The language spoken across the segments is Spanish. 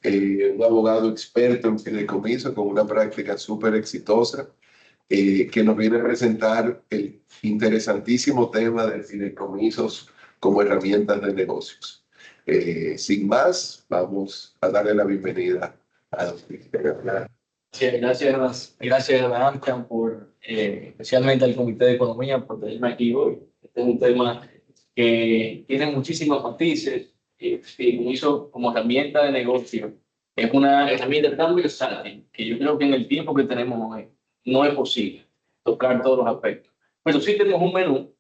un abogado experto en fideicomiso con una práctica súper exitosa, que nos viene a presentar el interesantísimo tema de fideicomisos como herramientas de negocios. Sin más, vamos a darle la bienvenida a don Cristian. Gracias a la AmCham especialmente al Comité de Economía por tenerme aquí hoy. Este es un tema que tiene muchísimos matices. Fideicomiso como herramienta de negocio es una herramienta tan versátil que yo creo que en el tiempo que tenemos hoy no es posible tocar todos los aspectos. Pero sí tenemos un menú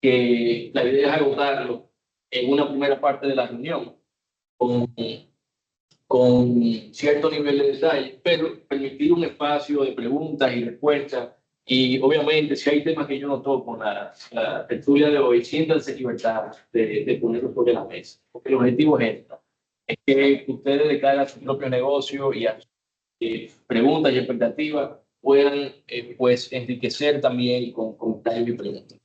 que la idea es agotarlo en una primera parte de la reunión con cierto nivel de detalle, pero permitir un espacio de preguntas y respuestas. Y obviamente, si hay temas que yo no toco en la tertulia de hoy, siéntanse en libertad de ponerlos sobre la mesa, porque el objetivo es esto, es que ustedes de cara a su propio negocio y a preguntas y expectativas puedan pues enriquecer también con comentarios y preguntas.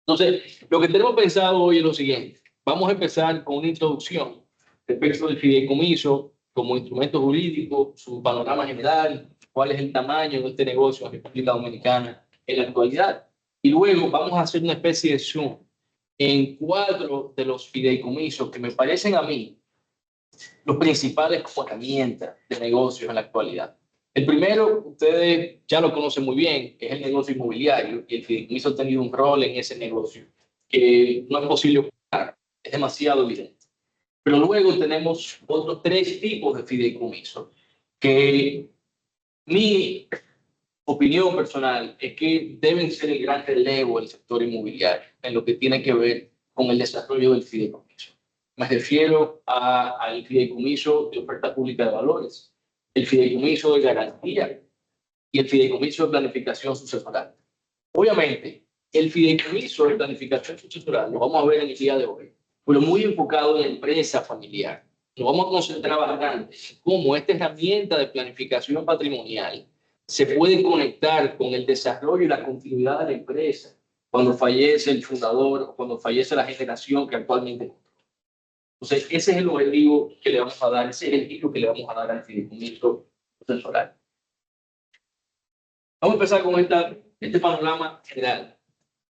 Entonces, lo que tenemos pensado hoy es lo siguiente. Vamos a empezar con una introducción respecto del fideicomiso como instrumento jurídico, su panorama general, cuál es el tamaño de este negocio en República Dominicana en la actualidad. Y luego vamos a hacer una especie de zoom en 4 de los fideicomisos que me parecen a mí los principales como herramientas de negocios en la actualidad. El primero, ustedes ya lo conocen muy bien, es el negocio inmobiliario, y el fideicomiso ha tenido un rol en ese negocio que no es posible ocultar, es demasiado evidente. Pero luego tenemos otros 3 tipos de fideicomiso que mi opinión personal es que deben ser el gran relevo del sector inmobiliario en lo que tiene que ver con el desarrollo del fideicomiso. Me refiero al fideicomiso de oferta pública de valores, el fideicomiso de garantía y el fideicomiso de planificación sucesoral. Obviamente, el fideicomiso de planificación sucesoral lo vamos a ver en el día de hoy, pero muy enfocado en la empresa familiar. Nos vamos a concentrar bastante en cómo esta herramienta de planificación patrimonial se puede conectar con el desarrollo y la continuidad de la empresa cuando fallece el fundador o cuando fallece la generación que actualmente. Entonces, ese es el objetivo que le vamos a dar, ese es el giro que le vamos a dar al fideicomiso sucesoral. Vamos a empezar con este panorama general.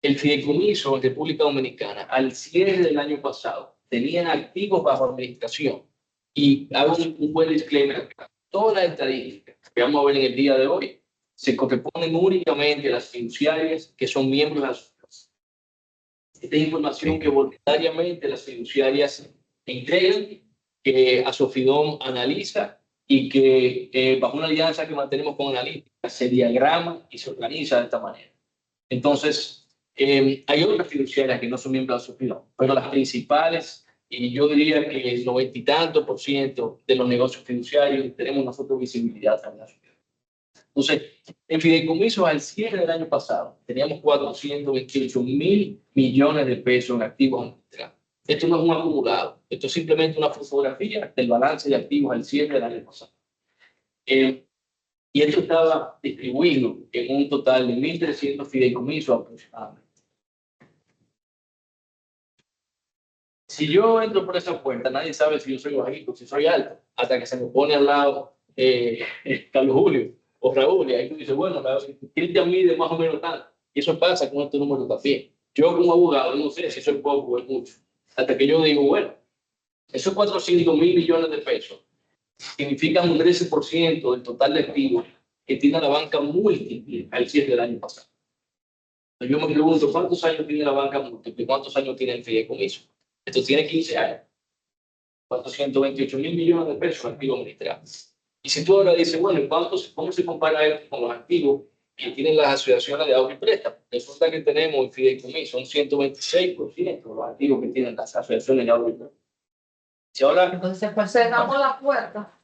El fideicomiso en República Dominicana, al cierre del año pasado, tenían activos bajo administración. Y hago un buen disclaimer. Todas las estadísticas que vamos a ver en el día de hoy se corresponden únicamente a las fiduciarias que son miembros de la asociación. Esta es información que voluntariamente las fiduciarias entregan, que Asofidom analiza y que bajo una alianza que mantenemos con Analítica se diagrama y se organiza de esta manera. Entonces, hay otras fiduciarias que no son miembros de Asofidom, pero las principales, y yo diría que el 90 y tanto % de los negocios fiduciarios tenemos nosotros visibilidad en la Asofidom. Entonces, en fideicomisos al cierre del año pasado teníamos 428.000 millones de pesos en activos administrados. Esto no es un acumulado, esto es simplemente una fotografía del balance de activos al cierre del año pasado. Y esto estaba distribuido en un total de 1.300 fideicomisos aproximadamente. Si yo entro por esa puerta, nadie sabe si yo soy bajito, si soy alto, hasta que se me pone al lado Carlos Julio o Raúl, y ahí tú dices, bueno, Cristian mide más o menos tanto. Y eso pasa con estos números también. Yo como abogado no sé si soy poco o es mucho. Hasta que yo digo, bueno, esos 400.000 millones de pesos significan un 13% del total de activos que tiene la banca múltiple al cierre del año pasado. Entonces yo me pregunto, ¿cuántos años tiene la banca múltiple? ¿Cuántos años tiene el fideicomiso? Esto tiene 15 años. 428.000 millones de pesos activos administrados. Y si tú ahora dices, bueno, ¿cómo se compara esto con los activos que tienen las asociaciones de ahorro y préstamo? Resulta que tenemos en fideicomiso un 126% de los activos que tienen las asociaciones de ahorro y préstamo. Si ahora, entonces, pues cerramos la puerta.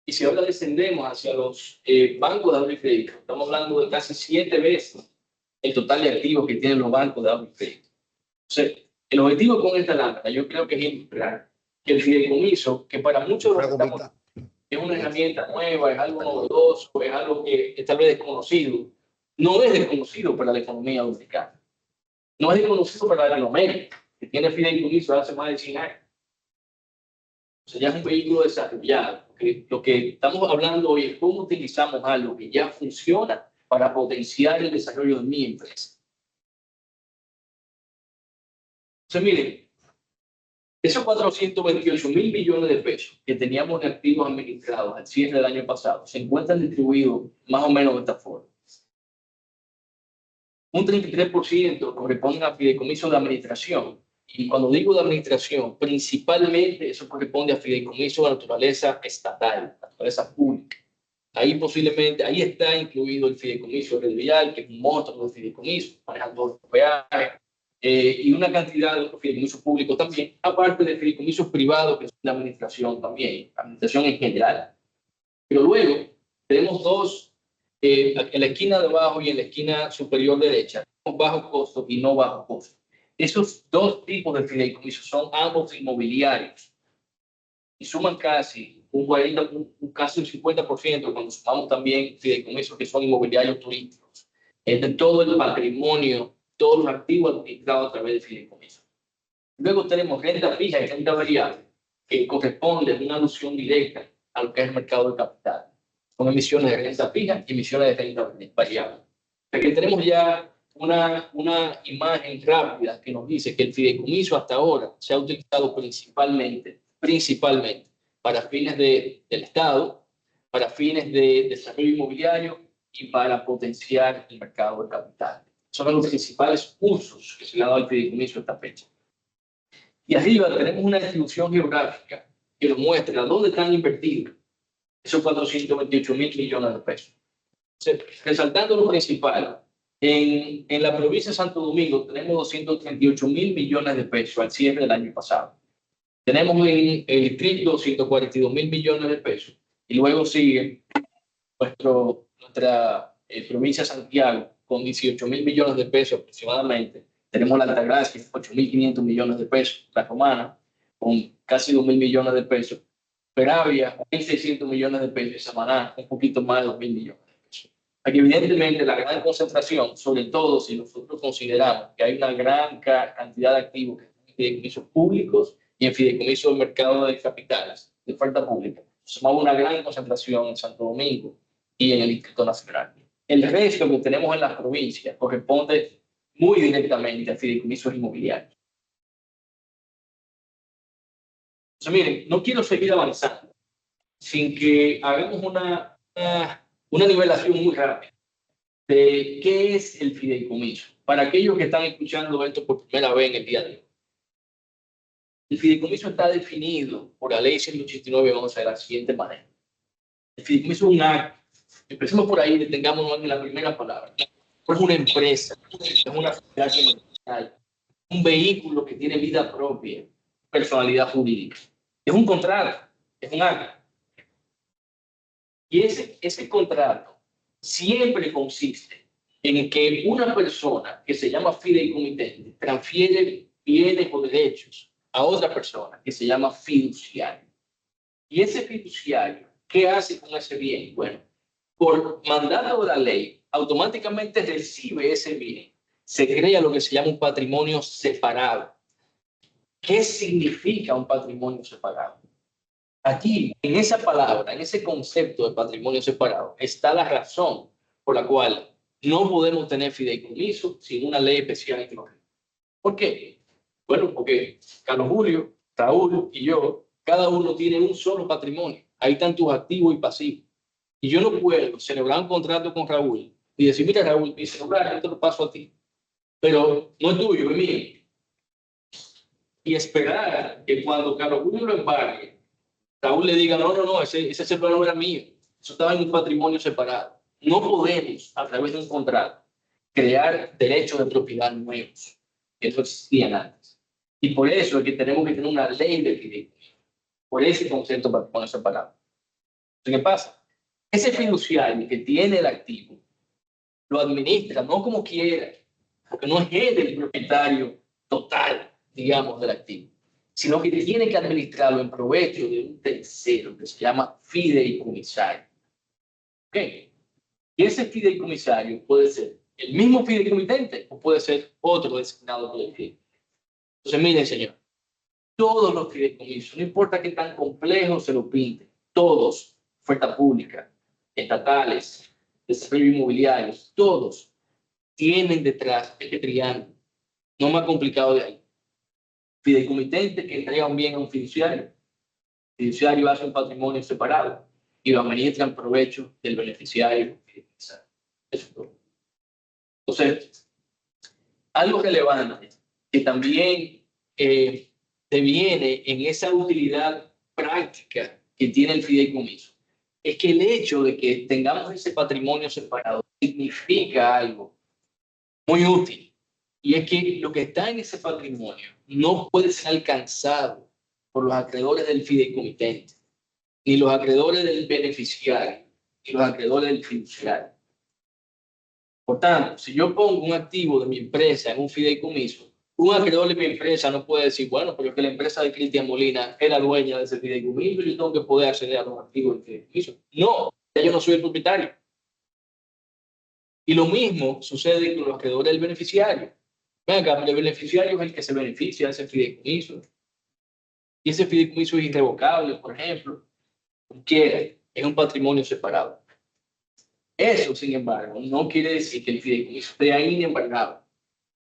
Y si ahora descendemos hacia los bancos de ahorro y crédito, estamos hablando de casi 7 veces el total de activos que tienen los bancos de ahorro y crédito. Entonces, el objetivo con esta lámpara, yo creo que es ilustrar que el fideicomiso, que para muchos es una herramienta nueva, es algo novedoso, es algo que es tal vez desconocido, no es desconocido para la economía dominicana. No es desconocido para Latinoamérica, que tiene fideicomiso hace más de 100 años. O sea, ya es un vehículo desarrollado. Lo que estamos hablando hoy es cómo utilizamos algo que ya funciona para potenciar el desarrollo de mi empresa. Entonces, miren, esos 428.000 millones de pesos que teníamos en activos administrados al cierre del año pasado se encuentran distribuidos más o menos de esta forma. Un 33% corresponde a fideicomisos de administración. Y cuando digo de administración, principalmente eso corresponde a fideicomisos de naturaleza estatal, naturaleza pública. Ahí posiblemente, ahí está incluido el fideicomiso Red Vial, que es un monstruo de fideicomisos, manejan todos los peajes, y una cantidad de otros fideicomisos públicos también, aparte de fideicomisos privados que son de administración también, administración en general. Pero luego tenemos dos, en la esquina de abajo y en la esquina superior derecha, bajo costo y no bajo costo. Esos dos tipos de fideicomisos son ambos inmobiliarios y suman casi un 40, casi un 50% cuando sumamos también fideicomisos que son inmobiliarios turísticos. Es de todo el patrimonio, todos los activos administrados a través de fideicomisos. Luego tenemos renta fija y renta variable, que corresponde a una alusión directa a lo que es el mercado de capital. Son emisiones de renta fija y emisiones de renta variable. Aquí tenemos ya una imagen rápida que nos dice que el fideicomiso hasta ahora se ha utilizado principalmente para fines del Estado, para fines de desarrollo inmobiliario y para potenciar el mercado de capital. Son los principales usos que se le ha dado al fideicomiso a esta fecha. Y arriba tenemos una distribución geográfica que nos muestra dónde están invertidos esos 428.000 millones de pesos. Resaltando lo principal, en la provincia de Santo Domingo tenemos 238.000 millones de pesos al cierre del año pasado. Tenemos en el distrito 142.000 millones de pesos. Y luego sigue nuestra provincia de Santiago con 18.000 millones de pesos aproximadamente. Tenemos la Altagracia, 8.500 millones de pesos. La Romana, con casi 2.000 millones de pesos. Peravia, 1.600 millones de pesos. Y Samaná, un poquito más de 2.000 millones. Aquí, evidentemente, la gran concentración, sobre todo si nosotros consideramos que hay una gran cantidad de activos que están en fideicomisos públicos y en fideicomisos del mercado de capitales, de oferta pública, sumamos una gran concentración en Santo Domingo y en el Distrito Nacional. El resto que tenemos en las provincias corresponde muy directamente a fideicomisos inmobiliarios. Entonces, miren, no quiero seguir avanzando sin que hagamos una nivelación muy rápida de qué es el fideicomiso. Para aquellos que están escuchando esto por primera vez en el día de hoy. El fideicomiso está definido por la ley 189.11 de la siguiente manera. El fideicomiso es un acto. Empecemos por ahí, detengámonos en la primera palabra. Es una empresa, es una sociedad comercial, un vehículo que tiene vida propia, personalidad jurídica. Es un contrato, es un acto. Y ese contrato siempre consiste en que una persona que se llama fideicomitente transfiere bienes o derechos a otra persona que se llama fiduciario. Y ese fiduciario, ¿qué hace con ese bien? Bueno, por mandato de la ley, automáticamente recibe ese bien. Se crea lo que se llama un patrimonio separado. ¿Qué significa un patrimonio separado? Aquí, en esa palabra, en ese concepto de patrimonio separado, está la razón por la cual no podemos tener fideicomiso sin una ley especial. ¿Por qué? Bueno, porque Carlos Julio, Raúl y yo, cada uno tiene un solo patrimonio. Ahí están tus activos y pasivos. Y yo no puedo celebrar un contrato con Raúl y decir, mira Raúl, mi celular, yo te lo paso a ti. Pero no es tuyo, es mío. Y esperar que cuando Carlos Julio lo embargue, Raúl le diga, no, ese celular no era mío, eso estaba en un patrimonio separado. No podemos, a través de un contrato, crear derechos de propiedad nuevos, que eso existían antes. Y por eso es que tenemos que tener una ley de fideicomiso, por ese concepto de patrimonio separado. Entonces, ¿qué pasa? Ese fiduciario que tiene el activo, lo administra no como quiera, porque no es él el propietario total, digamos, del activo, sino que tiene que administrarlo en provecho de un tercero que se llama fideicomisario. ¿Ok? Y ese fideicomisario puede ser el mismo fideicomitente o puede ser otro designado por el fideicomisario. Entonces, miren, señor, todos los fideicomisos, no importa qué tan complejo se lo pinte, todos, oferta pública, estatales, desarrollo inmobiliario, todos tienen detrás este triángulo, no más complicado de ahí. Fideicomitente que entrega un bien a un fiduciario, fiduciario hace un patrimonio separado y lo administra en provecho del beneficiario. Eso es todo. Entonces, algo relevante que también deviene en esa utilidad práctica que tiene el fideicomiso es que el hecho de que tengamos ese patrimonio separado significa algo muy útil, y es que lo que está en ese patrimonio no puede ser alcanzado por los acreedores del fideicomitente, ni los acreedores del beneficiario, ni los acreedores del fiduciario. Por tanto, si yo pongo un activo de mi empresa en un fideicomiso, un acreedor de mi empresa no puede decir, bueno, pero es que la empresa de Cristian Molina era dueña de ese fideicomiso y yo tengo que poder acceder a los activos del fideicomiso. No, ya yo no soy el propietario. Y lo mismo sucede con los acreedores del beneficiario. Venga, el beneficiario es el que se beneficia de ese fideicomiso. Y ese fideicomiso es irrevocable, por ejemplo. Quiere, es un patrimonio separado. Eso, sin embargo, no quiere decir que el fideicomiso esté ahí inembargable.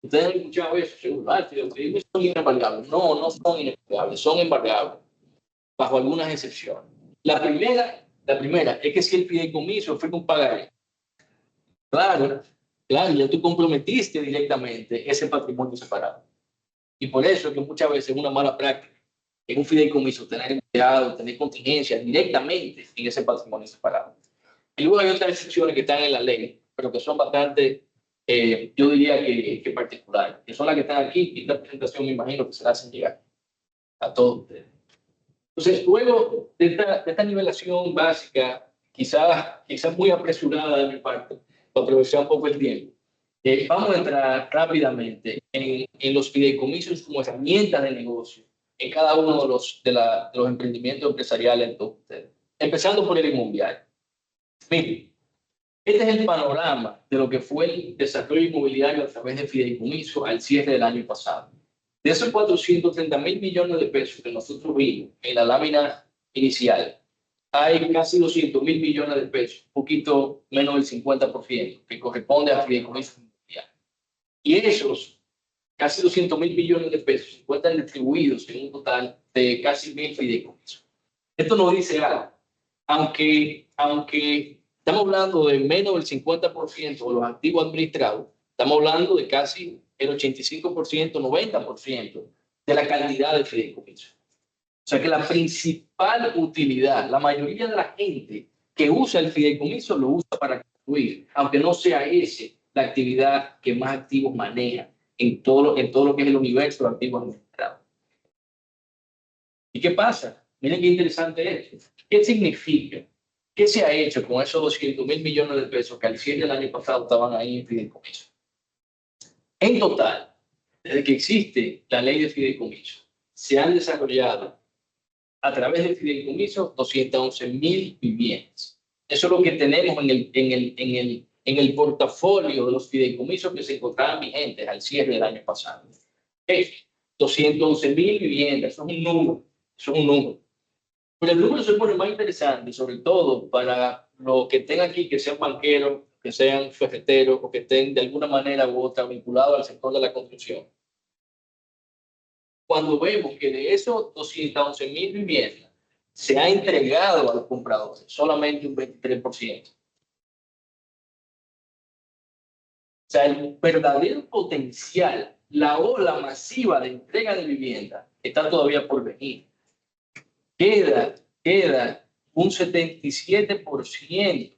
Ustedes han escuchado eso, seguro, los fideicomisos son inembargables. No, no son inembargables, son embargables, bajo algunas excepciones. La primera es que si el fideicomiso fue un pagaré, claro, ya tú comprometiste directamente ese patrimonio separado. Y por eso es que muchas veces es una mala práctica en un fideicomiso tener empleados, tener contingencia directamente en ese patrimonio separado. Y luego hay otras excepciones que están en la ley, pero que son bastante, yo diría que particulares, que son las que están aquí, y esta presentación me imagino que se la hacen llegar a todos ustedes. Entonces, luego de esta nivelación básica, quizás muy apresurada de mi parte, para aprovechar un poco el tiempo, vamos a entrar rápidamente en los fideicomisos como herramientas de negocio en cada uno de los emprendimientos empresariales de todos ustedes. Empezando por el inmobiliario. Miren, este es el panorama de lo que fue el desarrollo inmobiliario a través de fideicomiso al cierre del año pasado. De esos 430.000 millones de pesos que nosotros vimos en la lámina inicial, hay casi 200.000 millones de pesos, un poquito menos del 50%, que corresponde a fideicomiso inmobiliario. Y esos casi 200.000 millones de pesos se encuentran distribuidos en un total de casi 1.000 fideicomisos. Esto nos dice algo. Aunque estamos hablando de menos del 50% de los activos administrados, estamos hablando de casi el 85%, 90% de la cantidad de fideicomisos. O sea que la principal utilidad, la mayoría de la gente que usa el fideicomiso lo usa para construir, aunque no sea ese la actividad que más activos maneja en todo lo que es el universo de activos administrados. ¿Y qué pasa? Miren qué interesante es. ¿Qué significa? ¿Qué se ha hecho con esos 200.000 millones de pesos que al cierre del año pasado estaban ahí en fideicomiso? En total, desde que existe la ley de fideicomiso, se han desarrollado a través del fideicomiso 211.000 viviendas. Eso es lo que tenemos en el portafolio de los fideicomisos que se encontraban vigentes al cierre del año pasado. 211.000 viviendas, eso es un número, Pero el número se pone más interesante, sobre todo para los que estén aquí, que sean banqueros, que sean ferreteros o que estén de alguna manera u otra vinculados al sector de la construcción. Cuando vemos que de esos 211.000 viviendas se ha entregado a los compradores solamente un 23%. O sea, el verdadero potencial, la ola masiva de entrega de vivienda está todavía por venir. Queda un 77%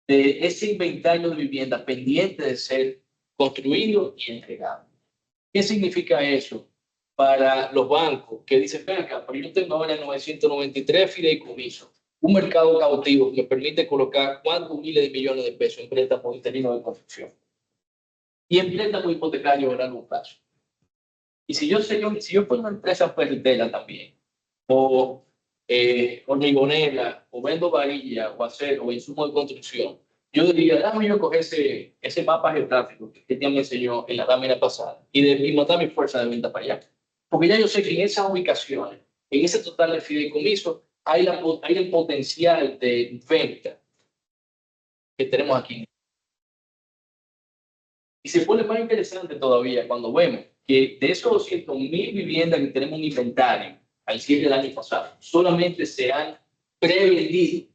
de ese inventario de vivienda pendiente de ser construido y entregado. ¿Qué significa eso para los bancos que dicen, venga, pero yo tengo ahora 993 fideicomisos, un mercado cautivo que me permite colocar cuántos miles de millones de pesos en préstamos interinos de construcción y en préstamos hipotecarios a largo plazo? Y si yo fuera una empresa ferretera también, o hormigonera, o vendo varilla, o acero, o insumo de construcción, yo diría, déjame yo coger ese mapa geográfico que Cristian me enseñó en la lámina pasada y mandar mi fuerza de venta para allá. Porque ya yo sé que en esas ubicaciones, en ese total de fideicomiso, hay el potencial de venta que tenemos aquí. Y se pone más interesante todavía cuando vemos que de esos 200.000 viviendas que tenemos en inventario al cierre del año pasado, solamente se han prevendido.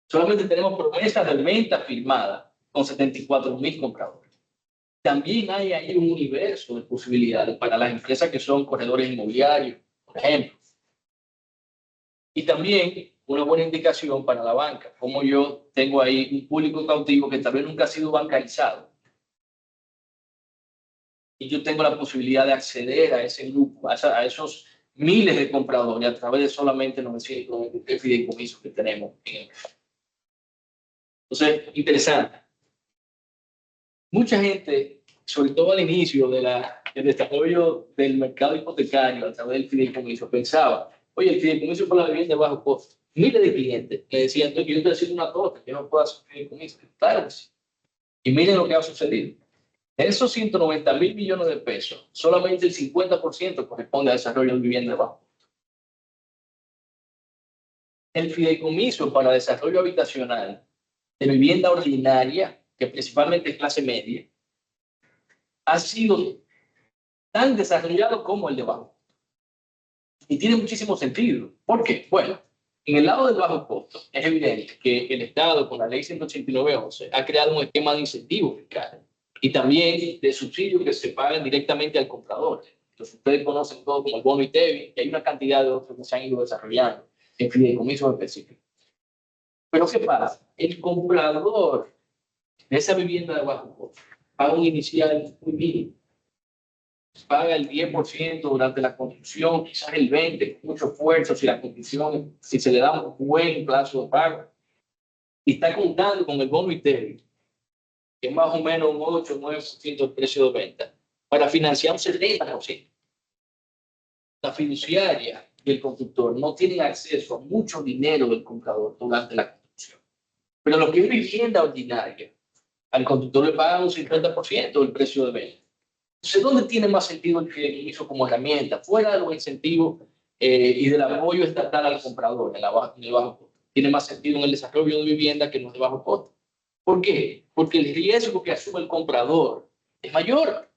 Solamente tenemos promesas de venta firmadas con 74.000 compradores. También hay ahí un universo de posibilidades para las empresas que son corredores inmobiliarios, por ejemplo. Y también una buena indicación para la banca, como yo tengo ahí un público cautivo que tal vez nunca ha sido bancarizado. Y yo tengo la posibilidad de acceder a ese grupo, a esos miles de compradores a través de solamente 993 fideicomisos que tenemos en el mercado. Entonces, interesante. Mucha gente, sobre todo al inicio del desarrollo del mercado hipotecario a través del fideicomiso, pensaba, oye, el fideicomiso para la vivienda de bajo costo. Miles de clientes me decían, entonces yo estoy haciendo una torta, yo no puedo hacer fideicomiso. Claro que sí. Y miren lo que ha sucedido. De esos 190.000 millones de pesos, solamente el 50% corresponde a desarrollo de vivienda de bajo costo. El fideicomiso para desarrollo habitacional de vivienda ordinaria, que principalmente es clase media, ha sido tan desarrollado como el de bajo costo. Y tiene muchísimo sentido. ¿Por qué? Bueno, en el lado del bajo costo es evidente que el Estado, con la ley 189.11, ha creado un esquema de incentivos fiscales y también de subsidios que se pagan directamente al comprador. Entonces, ustedes conocen todo como el bono ITEVI, y hay una cantidad de otros que se han ido desarrollando en fideicomisos específicos. Pero ¿qué pasa? El comprador de esa vivienda de bajo costo paga un inicial muy mínimo. Paga el 10% durante la construcción, quizás el 20%, con mucho esfuerzo, si se le da un buen plazo de pago. Y está contando con el bono ITEVI, que es más o menos un 8 o 9% del precio de venta, para financiar un 70%. La fiduciaria y el constructor no tienen acceso a mucho dinero del comprador durante la construcción. Pero lo que es vivienda ordinaria, al constructor le pagan un 50% del precio de venta. Entonces, ¿dónde tiene más sentido el fideicomiso como herramienta? Fuera de los incentivos y del apoyo estatal al comprador en el bajo costo. Tiene más sentido en el desarrollo de vivienda que en los de bajo costo. ¿Por qué? Porque el riesgo que asume el comprador es mayor.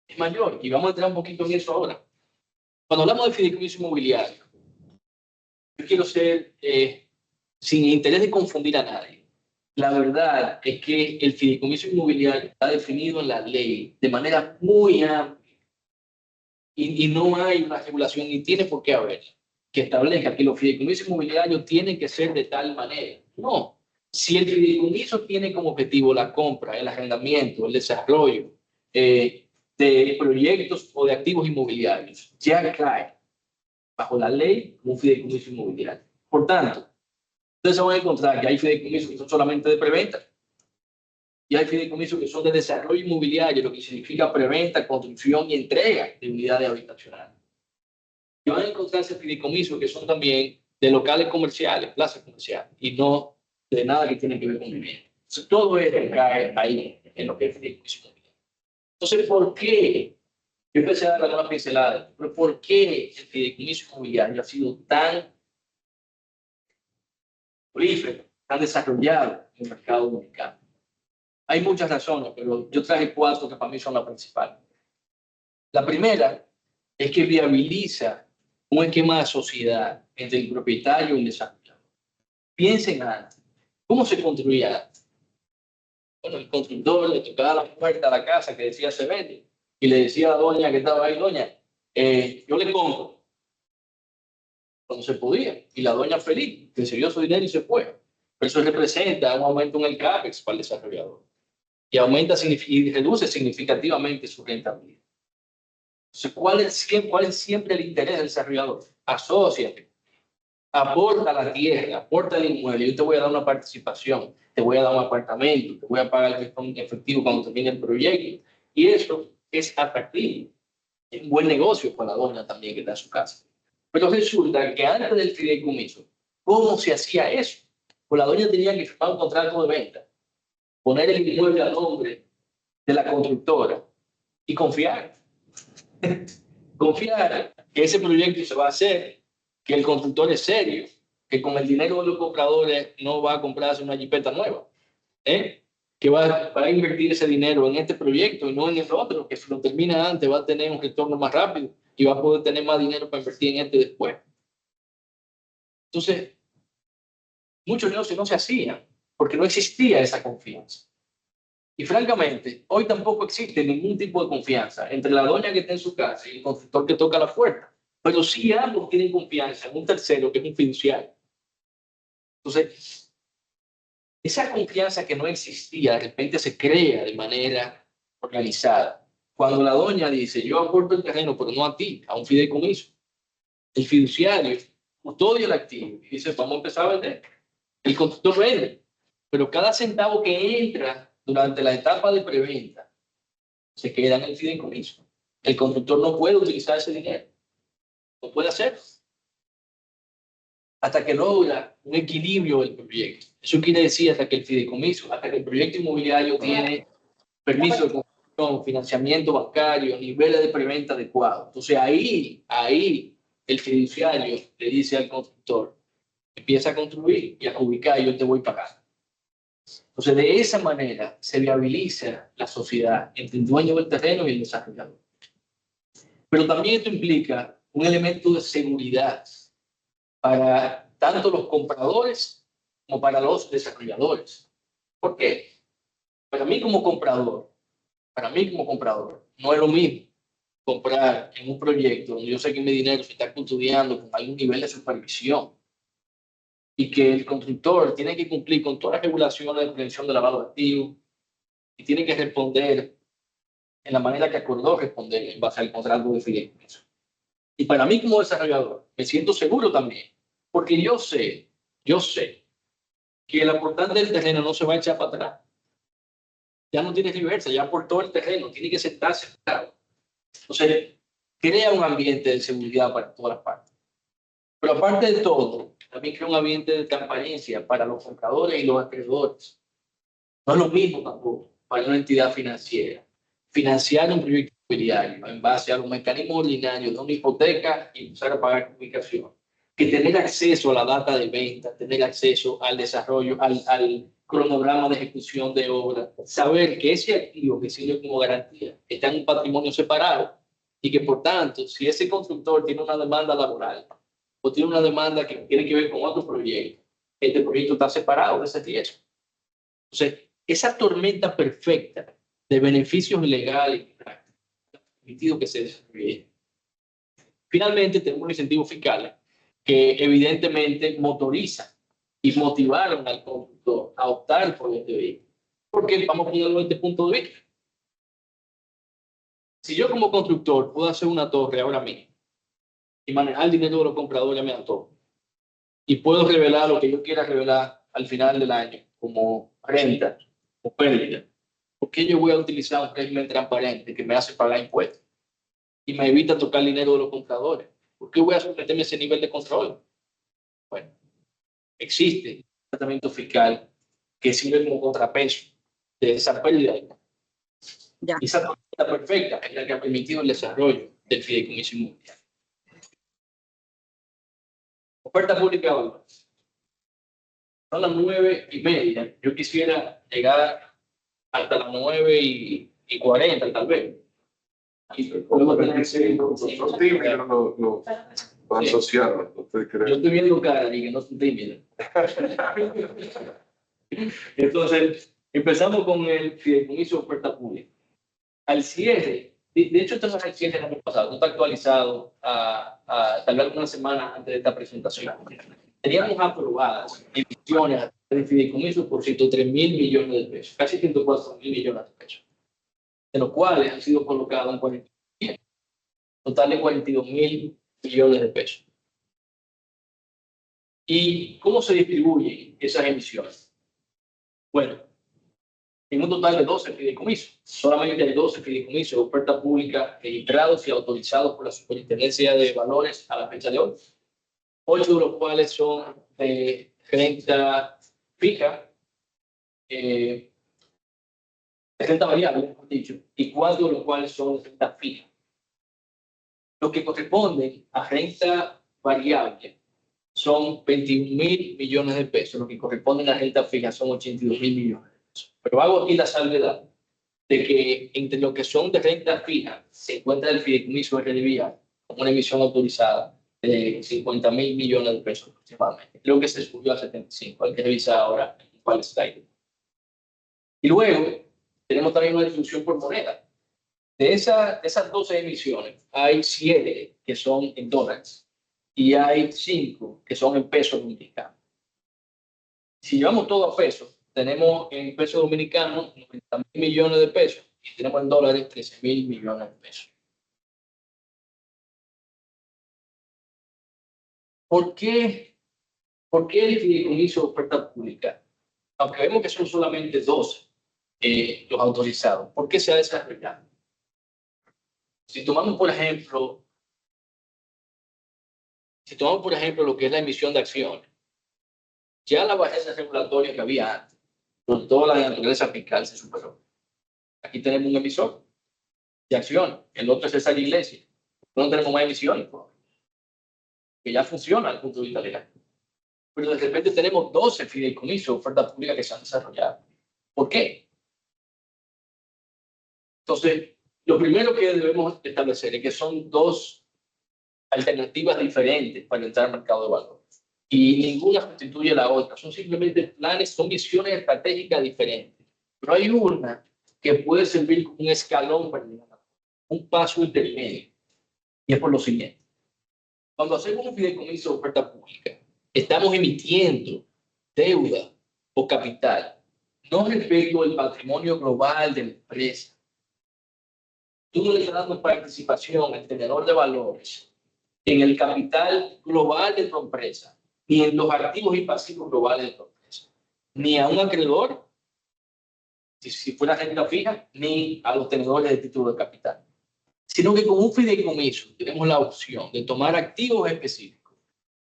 Es mayor. Y vamos a entrar un poquito en eso ahora. Cuando hablamos de fideicomiso inmobiliario, yo quiero ser, sin interés de confundir a nadie, la verdad es que el fideicomiso inmobiliario está definido en la ley de manera muy amplia y no hay una regulación ni tiene por qué haber que establezca que los fideicomisos inmobiliarios tienen que ser de tal manera. No. Si el fideicomiso tiene como objetivo la compra, el arrendamiento, el desarrollo de proyectos o de activos inmobiliarios, ya cae bajo la ley como un fideicomiso inmobiliario. Por tanto, ustedes se van a encontrar que hay fideicomisos que son solamente de preventa y hay fideicomisos que son de desarrollo inmobiliario, lo que significa preventa, construcción y entrega de unidades habitacionales. Y van a encontrarse fideicomisos que son también de locales comerciales, plazas comerciales, y no de nada que tiene que ver con vivienda. Entonces, todo esto cae ahí en lo que es fideicomiso inmobiliario. Entonces, ¿por qué? Yo empecé a dar algunas pinceladas, pero ¿por qué el fideicomiso inmobiliario ha sido tan prolífero, tan desarrollado en el mercado dominicano? Hay muchas razones, pero yo traje 4 que para mí son las principales. La primera es que viabiliza un esquema de sociedad entre el propietario y el desarrollador. Piensen antes, ¿cómo se construía antes? Bueno, el constructor le tocaba la puerta a la casa que decía se vende y le decía a la doña que estaba ahí, doña, yo le compro. Cuando se podía. Y la doña feliz, recibió su dinero y se fue. Pero eso representa un aumento en el CAPEX para el desarrollador. Y aumenta y reduce significativamente su rentabilidad. Entonces, ¿cuál es siempre el interés del desarrollador? Asóciate, aporta la tierra, aporta el inmueble, yo te voy a dar una participación, te voy a dar un apartamento, te voy a pagar el efectivo cuando termine el proyecto. Y eso es atractivo. Es un buen negocio para la doña también que está en su casa. Pero resulta que antes del fideicomiso, ¿cómo se hacía eso? Pues la doña tenía que firmar un contrato de venta, poner el inmueble a nombre de la constructora y confiar. Confiar que ese proyecto se va a hacer, que el constructor es serio, que con el dinero de los compradores no va a comprarse una jipeta nueva, que va a invertir ese dinero en este proyecto y no en el otro, que si lo termina antes va a tener un retorno más rápido y va a poder tener más dinero para invertir en este después. Entonces, muchos negocios no se hacían porque no existía esa confianza. Y francamente, hoy tampoco existe ningún tipo de confianza entre la doña que está en su casa y el constructor que toca la puerta. Pero sí ambos tienen confianza en un tercero que es un fiduciario. Entonces, esa confianza que no existía de repente se crea de manera organizada. Cuando la doña dice, yo aporto el terreno, pero no a ti, a un fideicomiso. El fiduciario custodia el activo y dice, vamos a empezar a vender. El constructor vende, pero cada centavo que entra durante la etapa de preventa se queda en el fideicomiso. El constructor no puede utilizar ese dinero. No puede hacerlo. Hasta que logra un equilibrio del proyecto. Eso quiere decir hasta que el fideicomiso, hasta que el proyecto inmobiliario tiene permiso de construcción, financiamiento bancario, niveles de preventa adecuados. Entonces ahí el fiduciario le dice al constructor, empieza a construir y a ubicar y yo te voy pagando. Entonces de esa manera se viabiliza la sociedad entre el dueño del terreno y el desarrollador. Pero también esto implica un elemento de seguridad para tanto los compradores como para los desarrolladores. ¿Por qué? Para mí como comprador, no es lo mismo comprar en un proyecto donde yo sé que mi dinero se está custodiando con algún nivel de supervisión y que el constructor tiene que cumplir con todas las regulaciones de prevención de lavado de activos y tiene que responder en la manera que acordó responder en base al contrato de fideicomiso. Y para mí como desarrollador, me siento seguro también, porque yo sé que el aportante del terreno no se va a echar para atrás. Ya no tiene reversa, ya aportó el terreno, tiene que sentarse. Claro. Entonces, crea un ambiente de seguridad para todas las partes. Pero aparte de todo, también crea un ambiente de transparencia para los compradores y los acreedores. No es lo mismo tampoco para una entidad financiera financiar un proyecto inmobiliario en base a los mecanismos ordinarios de una hipoteca y empezar a pagar comunicación, que tener acceso a la data de venta, tener acceso al desarrollo, al cronograma de ejecución de obra, saber que ese activo que sirve como garantía está en un patrimonio separado y que por tanto, si ese constructor tiene una demanda laboral o tiene una demanda que tiene que ver con otro proyecto, este proyecto está separado de ese riesgo. Entonces, esa tormenta perfecta de beneficios legales y prácticos ha permitido que se desarrolle. Finalmente, tenemos incentivos fiscales que evidentemente motorizan y motivaron al constructor a optar por este vehículo. Porque vamos a ponerlo desde este punto de vista. Si yo como constructor puedo hacer una torre ahora mismo y manejar el dinero de los compradores a mi antojo y puedo revelar lo que yo quiera revelar al final del año como renta o pérdida, ¿por qué yo voy a utilizar un régimen transparente que me hace pagar impuestos y me evita tocar el dinero de los compradores? ¿Por qué voy a someterme a ese nivel de control? Bueno, existe un tratamiento fiscal que sirve como contrapeso de esa pérdida. Ya. Y esa tormenta perfecta es la que ha permitido el desarrollo del fideicomiso inmobiliario. Oferta pública de valores. Son las 9:30. Yo quisiera llegar hasta las 9:40, tal vez. Y luego tener que ser Los tímidos no asociados, ¿usted cree? yo estoy viendo cara y que no son tímidos. Entonces, empezamos con el fideicomiso de oferta pública. Al cierre, de hecho, esto no es el cierre del año pasado, no está actualizado tal vez una semana antes de esta presentación. Teníamos aprobadas emisiones de fideicomiso por 103 mil millones de pesos, casi 104 mil millones de pesos, de los cuales han sido colocados en 40 total de 42 mil millones de pesos. ¿Y cómo se distribuyen esas emisiones? Bueno, en un total de 12 fideicomisos. Solamente hay 12 fideicomisos de oferta pública registrados y autorizados por la Superintendencia de Valores a la fecha de hoy. 8 de los cuales son de renta fija, de renta variable, mejor dicho, y 4 de los cuales son de renta fija. Lo que corresponde a renta variable son 21.000 millones de pesos, lo que corresponde a renta fija son 82.000 millones de pesos. Pero hago aquí la salvedad de que entre lo que son de renta fija se encuentra el fideicomiso RDVA con una emisión autorizada de 50.000 millones de pesos aproximadamente. Creo que se subió a 75, hay que revisar ahora cuál slide. Y luego tenemos también una distribución por moneda. De esas 12 emisiones, hay 7 que son en dólares y hay 5 que son en pesos dominicanos. Si llevamos todo a pesos, tenemos en pesos dominicanos 90.000 millones de pesos y tenemos en dólares 13.000 millones de pesos. ¿Por qué el fideicomiso de oferta pública? Aunque vemos que son solamente 12 los autorizados, ¿por qué se ha desarrollado? Si tomamos, por ejemplo, lo que es la emisión de acciones, ya la barrera regulatoria que había antes, con toda la naturaleza fiscal, se superó. Aquí tenemos un emisor de acciones, el otro es César Iglesia. No tenemos más emisiones, que ya funciona desde el punto de vista legal. Pero de repente tenemos 12 fideicomisos de oferta pública que se han desarrollado. ¿Por qué? Entonces, lo primero que debemos establecer es que son 2 alternativas diferentes para entrar al mercado de valores. Y ninguna sustituye la otra. Son simplemente planes, son visiones estratégicas diferentes. Pero hay una que puede servir como un escalón para un paso intermedio. Y es por lo siguiente. Cuando hacemos un fideicomiso de oferta pública, estamos emitiendo deuda o capital, no respecto al patrimonio global de la empresa. Tú no le estás dando participación al tenedor de valores en el capital global de tu empresa, ni en los activos y pasivos globales de tu empresa, ni a un acreedor, si fuera renta fija, ni a los tenedores de título de capital, sino que con un fideicomiso tenemos la opción de tomar activos específicos,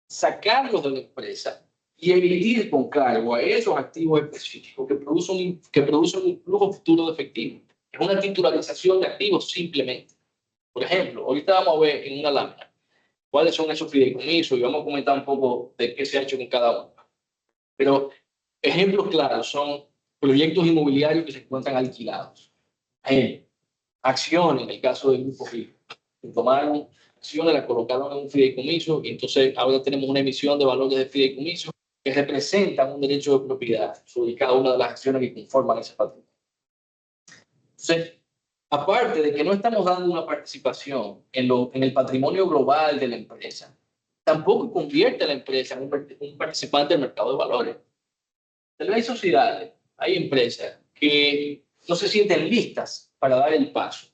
sacarlos de la empresa y emitir con cargo a esos activos específicos que producen un flujo futuro de efectivo. Es una titularización de activos simplemente. Por ejemplo, ahorita vamos a ver en una lámina cuáles son esos fideicomisos y vamos a comentar un poco de qué se ha hecho con cada uno. Pero ejemplos claros son proyectos inmobiliarios que se encuentran alquilados. Acciones, en el caso del Grupo Rico. Tomaron acciones, las colocaron en un fideicomiso y entonces ahora tenemos una emisión de valores de fideicomiso que representan un derecho de propiedad sobre cada una de las acciones que conforman ese patrimonio. Entonces, aparte de que no estamos dando una participación en el patrimonio global de la empresa, tampoco convierte a la empresa en un participante del mercado de valores. Pero hay sociedades, hay empresas que no se sienten listas para dar el paso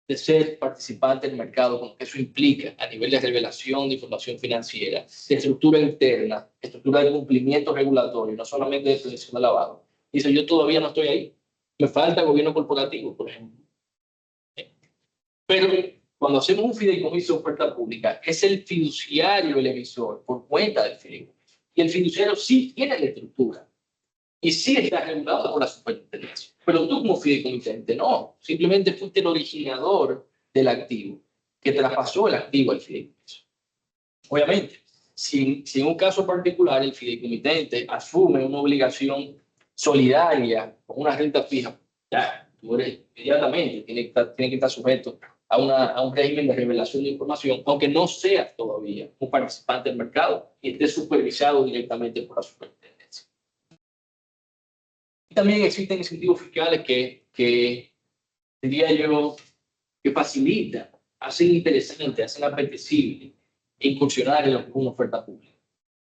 de ser participante del mercado, con lo que eso implica a nivel de revelación de información financiera, de estructura interna, estructura de cumplimiento regulatorio, no solamente de prevención de lavado. Dice, yo todavía no estoy ahí. Me falta gobierno corporativo, por ejemplo. Pero cuando hacemos un fideicomiso de oferta pública, es el fiduciario el emisor por cuenta del fideicomiso. Y el fiduciario sí tiene la estructura y sí está regulado por la superintendencia. Pero tú como fideicomitente no, simplemente fuiste el originador del activo que traspasó el activo al fideicomiso. Obviamente, si en un caso particular el fideicomitente asume una obligación solidaria con una renta fija, ya, tú eres inmediatamente, tiene que estar sujeto a un régimen de revelación de información, aunque no seas todavía un participante del mercado y esté supervisado directamente por la superintendencia. Y también existen incentivos fiscales que diría yo, que facilitan, hacen interesante, hacen apetecible incursionar en una oferta pública.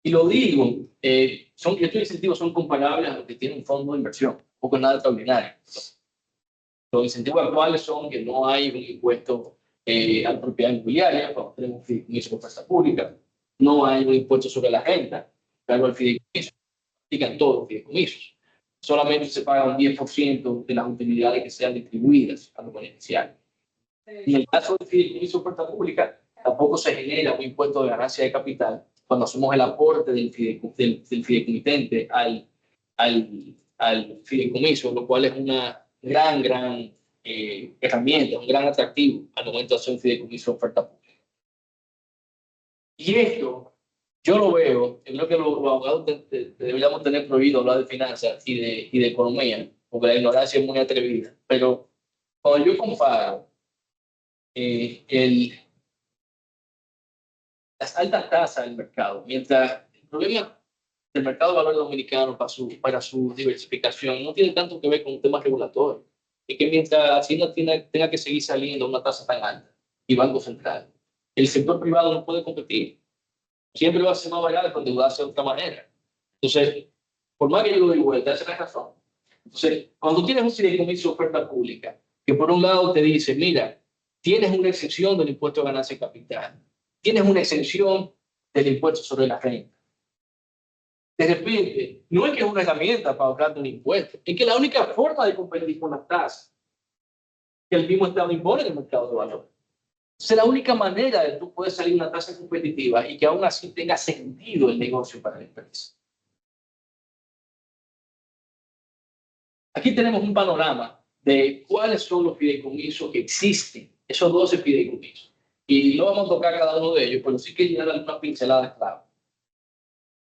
Y lo digo, estos incentivos son comparables a los que tiene un fondo de inversión, poco nada extraordinario. Los incentivos actuales son que no hay un impuesto a la propiedad inmobiliaria, cuando tenemos un fideicomiso de oferta pública, no hay un impuesto sobre la renta, cargo al fideicomiso, aplican todos los fideicomisos. Solamente se paga un 10% de las utilidades que sean distribuidas a los beneficiarios. En el caso del fideicomiso de oferta pública, tampoco se genera un impuesto de ganancia de capital cuando hacemos el aporte del fideicomitente al fideicomiso, lo cual es una gran herramienta, un gran atractivo al momento de hacer un fideicomiso de oferta pública. Y esto, yo lo veo, yo creo que los abogados deberíamos tener prohibido hablar de finanzas y de economía, porque la ignorancia es muy atrevida. Pero cuando yo comparo las altas tasas del mercado, mientras el problema del mercado de valores dominicano para su diversificación no tiene tanto que ver con temas regulatorios, es que mientras Hacienda tenga que seguir saliendo a una tasa tan alta y Banco Central, el sector privado no puede competir. Siempre va a ser más barato endeudarse de otra manera. Entonces, por más que yo lo doy vuelta, esa es la razón. Entonces, cuando tienes un fideicomiso de oferta pública, que por un lado te dice, mira, tienes una exención del impuesto de ganancia de capital, tienes una exención del impuesto sobre la renta. De repente, no es que es una herramienta para ahorrarte un impuesto, es que la única forma de competir con las tasas que el mismo Estado impone en el mercado de valores. Entonces, la única manera de tú poder salir una tasa competitiva y que aún así tenga sentido el negocio para la empresa. Aquí tenemos un panorama de cuáles son los fideicomisos que existen, esos 12 fideicomisos. Y no vamos a tocar cada uno de ellos, pero sí que dar algunas pinceladas clave.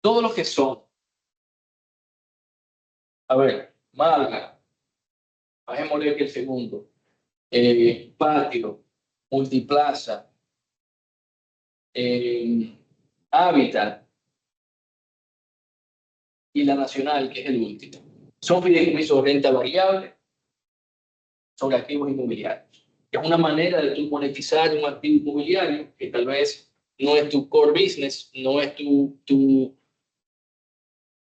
Todos los que son, a ver, Malga, bajémosle que el segundo, Patio, Multiplaza, Hábitat y La Nacional, que es el último. Son fideicomisos de renta variable sobre activos inmobiliarios. Es una manera de tú monetizar un activo inmobiliario que tal vez no es tu core business, no es tu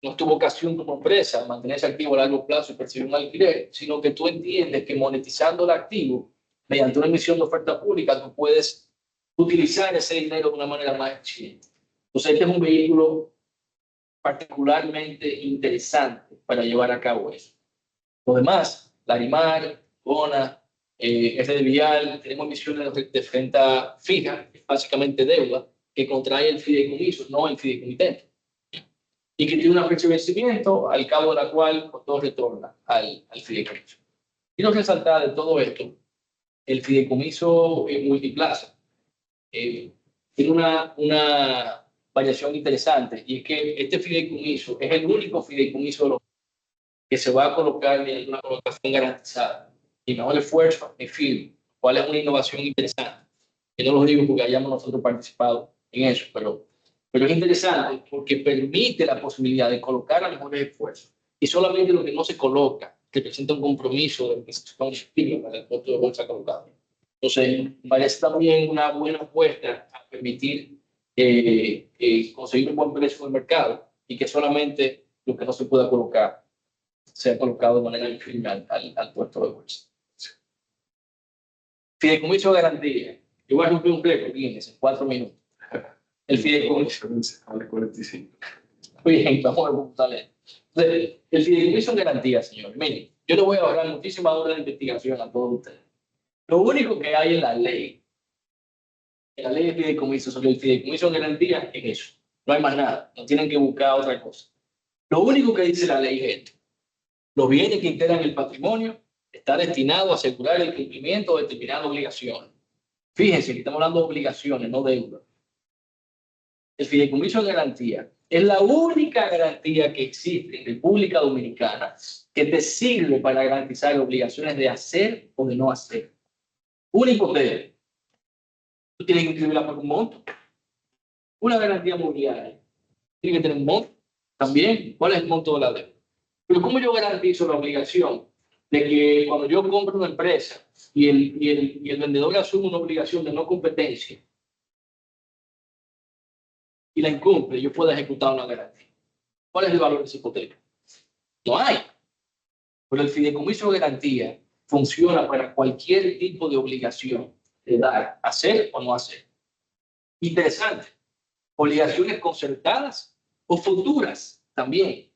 vocación como empresa, mantener ese activo a largo plazo y percibir un alquiler, sino que tú entiendes que monetizando el activo mediante una emisión de oferta pública, tú puedes utilizar ese dinero de una manera más eficiente. Entonces, este es un vehículo particularmente interesante para llevar a cabo eso. Lo demás, Larimar, Bona, de Vial, tenemos emisiones de renta fija, que es básicamente deuda, que contrae el fideicomiso, no el fideicomitente, y que tiene una fecha de vencimiento al cabo de la cual todo retorna al fideicomiso. Quiero resaltar de todo esto el fideicomiso Multiplaza. Tiene una variación interesante, y es que este fideicomiso es el único fideicomiso que se va a colocar en una colocación garantizada. Y mejor esfuerzo en fin, cuál es una innovación interesante. Que no lo digo porque hayamos nosotros participado en eso, pero es interesante porque permite la posibilidad de colocar a mejores esfuerzos. Y solamente lo que no se coloca representa un compromiso de que se para el puesto de bolsa colocado. Entonces, parece también una buena apuesta a permitir conseguir un buen precio en el mercado y que solamente lo que no se pueda colocar sea colocado de manera firme al puesto de bolsa. Fideicomiso de garantía. Yo voy a romper un récord, fíjense, en 4 minutos. El fideicomiso. 45. Bien, vamos a computarle. Entonces, el fideicomiso de garantía, señor. Miren, yo le voy a ahorrar muchísimas horas de investigación a todos ustedes. Lo único que hay en la ley de fideicomiso sobre el fideicomiso de garantía es eso. No hay más nada. No tienen que buscar otra cosa. Lo único que dice la ley es esto. Los bienes que integran el patrimonio está destinado a asegurar el cumplimiento de determinadas obligaciones. Fíjense que estamos hablando de obligaciones, no deuda. El fideicomiso de garantía es la única garantía que existe en República Dominicana que te sirve para garantizar obligaciones de hacer o de no hacer. Una hipoteca. Tú tienes que inscribirla por un monto. Una garantía mobiliaria. Tiene que tener un monto. También, ¿cuál es el monto de la deuda? Pero ¿cómo yo garantizo la obligación de que cuando yo compro una empresa y el vendedor asume una obligación de no competencia y la incumple, yo pueda ejecutar una garantía? ¿Cuál es el valor de esa hipoteca? No hay. Pero el fideicomiso de garantía funciona para cualquier tipo de obligación de dar, hacer o no hacer. Interesante. Obligaciones concertadas o futuras también.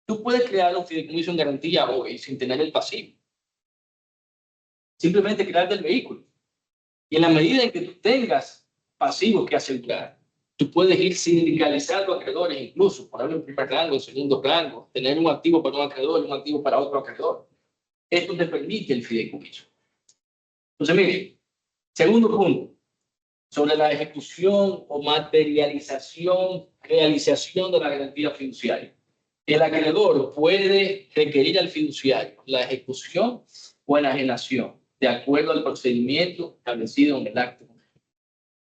Tú puedes crear un fideicomiso en garantía hoy sin tener el pasivo. Simplemente crearte el vehículo. Y en la medida en que tú tengas pasivos que asegurar, tú puedes ir sindicalizando acreedores, incluso ponerlo en primer rango, en segundo rango, tener un activo para un acreedor y un activo para otro acreedor. Esto te permite el fideicomiso. Entonces, miren, segundo punto. sobre la ejecución o materialización, realización de la garantía fiduciaria. El acreedor puede requerir al fiduciario la ejecución o enajenación de acuerdo al procedimiento establecido en el acto.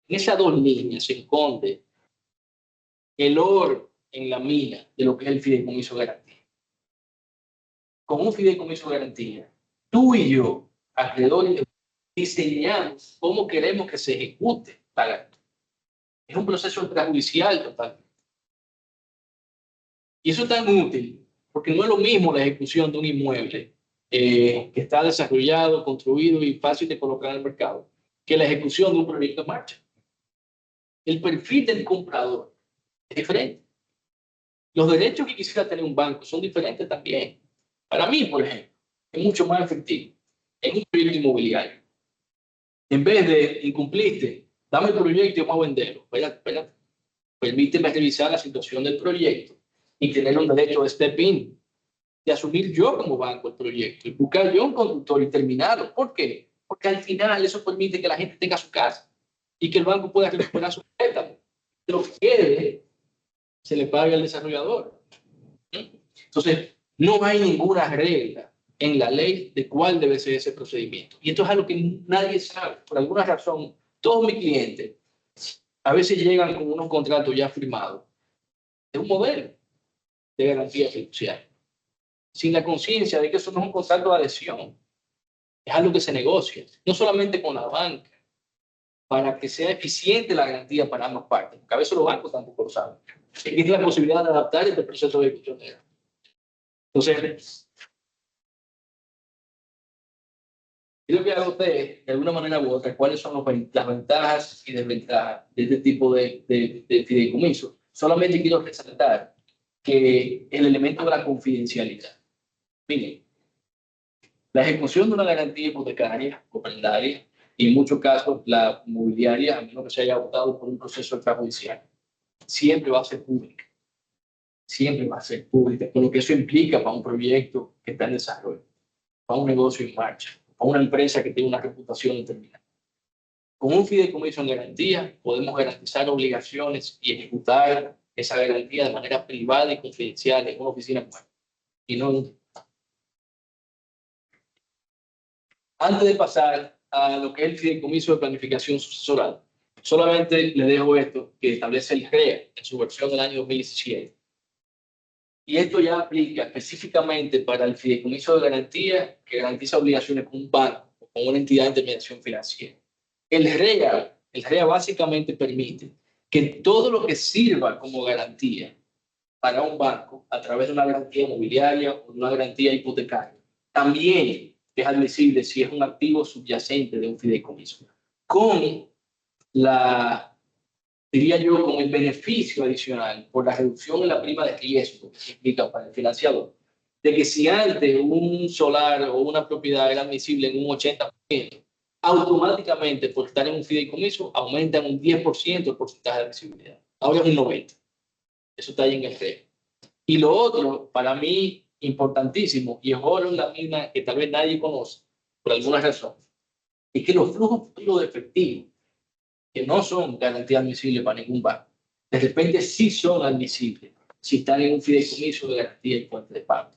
En esas dos líneas se esconde el oro en la mina de lo que es el fideicomiso de garantía. Con un fideicomiso de garantía, tú y yo, acreedores, diseñamos cómo queremos que se ejecute la garantía. Es un proceso extrajudicial totalmente. Y eso es tan útil porque no es lo mismo la ejecución de un inmueble que está desarrollado, construido y fácil de colocar en el mercado que la ejecución de un proyecto en marcha. El perfil del comprador es diferente. Los derechos que quisiera tener un banco son diferentes también. Para mí, por ejemplo, es mucho más efectivo en un proyecto inmobiliario. En vez de incumplirte, dame el proyecto y vamos a venderlo. Espérate. Permíteme revisar la situación del proyecto y tener un derecho de step in, de asumir yo como banco el proyecto y buscar yo un conductor y terminarlo. ¿Por qué? Porque al final eso permite que la gente tenga su casa y que el banco pueda recuperar su préstamo. Lo que quede se le paga al desarrollador. Entonces, no hay ninguna regla en la ley de cuál debe ser ese procedimiento. Y esto es algo que nadie sabe. Por alguna razón, todos mis clientes a veces llegan con unos contratos ya firmados de un modelo de garantía fiduciaria, sin la conciencia de que eso no es un contrato de adhesión, es algo que se negocia, no solamente con la banca, para que sea eficiente la garantía para ambas partes, porque a veces los bancos tampoco lo saben. Existe la posibilidad de adaptar este proceso de ejecución. Entonces, creo que hago usted, de alguna manera u otra, cuáles son las ventajas y desventajas de este tipo de fideicomiso. Solamente quiero resaltar que el elemento de la confidencialidad. Miren, la ejecución de una garantía hipotecaria o prendaria, y en muchos casos la mobiliaria, a menos que se haya optado por un proceso extrajudicial, siempre va a ser pública. Siempre va a ser pública, con lo que eso implica para un proyecto que está en desarrollo, para un negocio en marcha, para una empresa que tiene una reputación determinada. Con un fideicomiso en garantía, podemos garantizar obligaciones y ejecutar esa garantía de manera privada y confidencial en una oficina y no. Antes de pasar a lo que es el fideicomiso de planificación sucesoral, solamente le dejo esto que establece el REA en su versión del año 2017. Y esto ya aplica específicamente para el fideicomiso de garantía que garantiza obligaciones con un banco o con una entidad de intermediación financiera. El REA básicamente permite que todo lo que sirva como garantía para un banco a través de una garantía inmobiliaria o una garantía hipotecaria también es admisible si es un activo subyacente de un fideicomiso, con la, diría yo, con el beneficio adicional por la reducción en la prima de riesgo que implica para el financiador, de que si antes un solar o una propiedad era admisible en un 80%, automáticamente por estar en un fideicomiso aumenta en un 10% el porcentaje de admisibilidad. Ahora es un 90%. Eso está ahí en el REA. Y lo otro, para mí, importantísimo, y es oro en la mina que tal vez nadie conoce, por alguna razón, es que los flujos futuros de efectivo, que no son garantía admisible para ningún banco, de repente sí son admisibles si están en un fideicomiso de garantía y fuente de pago.